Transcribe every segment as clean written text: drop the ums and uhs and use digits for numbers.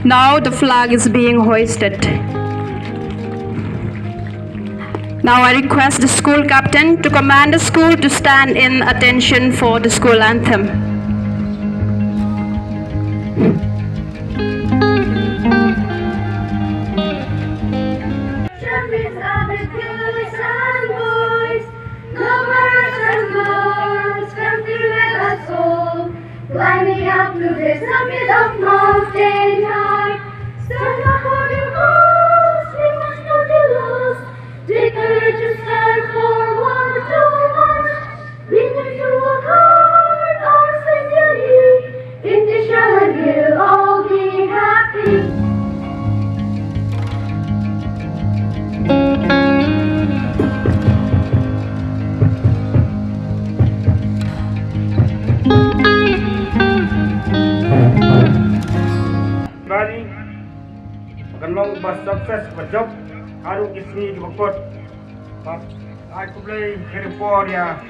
Now the flag is being hoisted. Now I request the school captain to command the school to stand in attention for the school anthem. Climbing up to the summit of mountain high. Stand up for your cause, we must not be lost. Take courage to stand forward to march. We need to work hard, our century. In this show and we'll all be happy. Long bus success berjob haru kismi di bakot but I could play very poor ya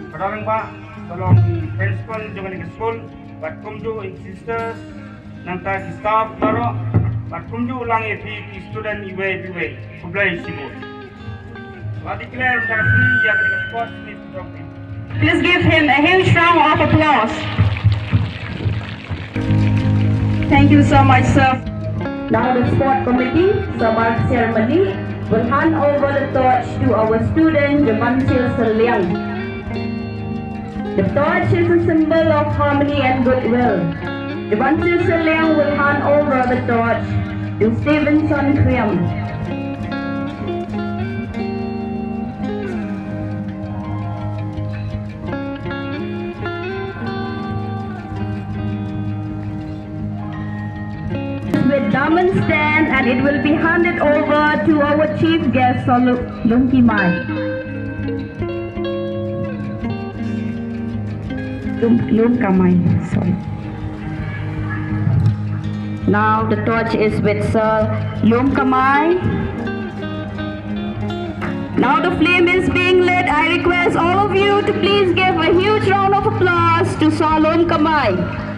kadang ba tolong di principal jangan di school but kumju sisters nanta di staff naro but kumju ulang di student iwe could play sibo what declare kasih ya di sports meet trophy. Please give him a huge round of applause. Thank you so much, sir. Now the sport committee, Sabah ceremony, will hand over the torch to our student, Jevansil Seliang. The torch is a symbol of harmony and goodwill. Jevansil Seliang will hand over the torch to Stevenson Kriam. With diamond stand, and it will be handed over to our chief guest, LumKaMai. LumKaMai, sorry. Now the torch is with Sir LumKaMai. Now the flame is being lit. I request all of you to please give a huge round of applause to Sir LumKaMai.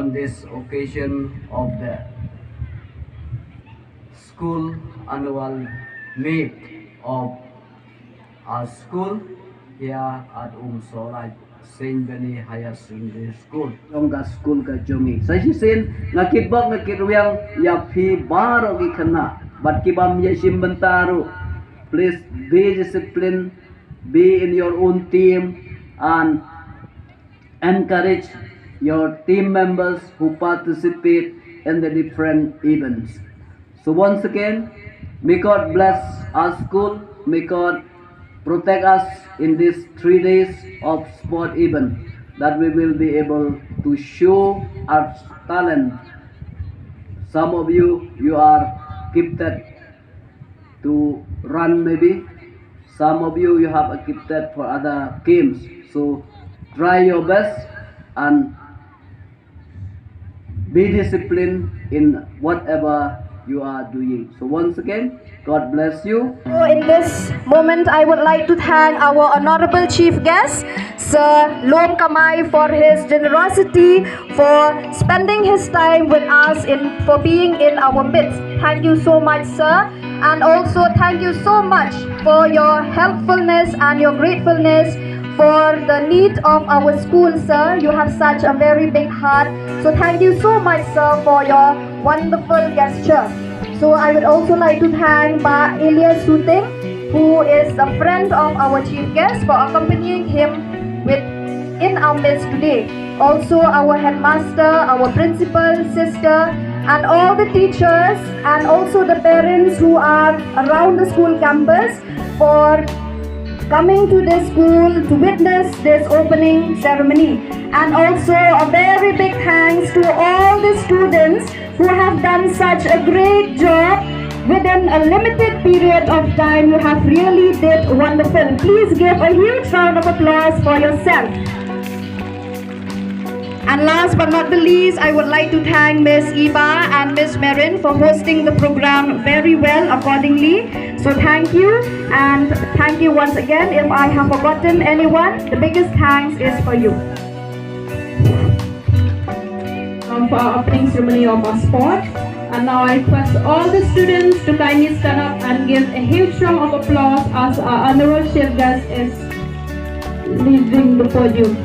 on this occasion of the school annual meet of our school here at Umsohlait Saint Benny Higher Secondary School. Trong ka school ka jongi. Sa sisin nakitbok nakiruyang ya phi baro gi khana but kibam ya simbentaru. Please be disciplined, be in your own team and encourage your team members who participate in the different events. So once again, may God bless our school, may God protect us in these 3 days of sport event, that we will be able to show our talent. Some of you are gifted to run maybe. Some of you have a gifted for other games. So try your best and be disciplined in whatever you are doing. So once again, God bless you. So in this moment, I would like to thank our honorable chief guest, Sir LumKaMai, for his generosity, for spending his time with us, for being in our midst. Thank you so much, sir. And also thank you so much for your helpfulness and your gratefulness for the need of our school, sir. You have such a very big heart. So thank you so much, sir, for your wonderful gesture. So I would also like to thank Ba Elias Suting, who is a friend of our chief guest, for accompanying him in our midst today. Also our headmaster, our principal, sister, and all the teachers, and also the parents who are around the school campus for coming to this school to witness this opening ceremony. And also a very big thanks to all the students who have done such a great job within a limited period of time. You have really did wonderful. Please give a huge round of applause for yourself. And last but not the least, I would like to thank Ms. Iba and Ms. Merin for hosting the program very well accordingly. So thank you, and thank you once again. If I have forgotten anyone, the biggest thanks is for you. For our opening ceremony of our sport. And now I request all the students to kindly stand up and give a huge round of applause as our honorable chief guest is leaving the podium.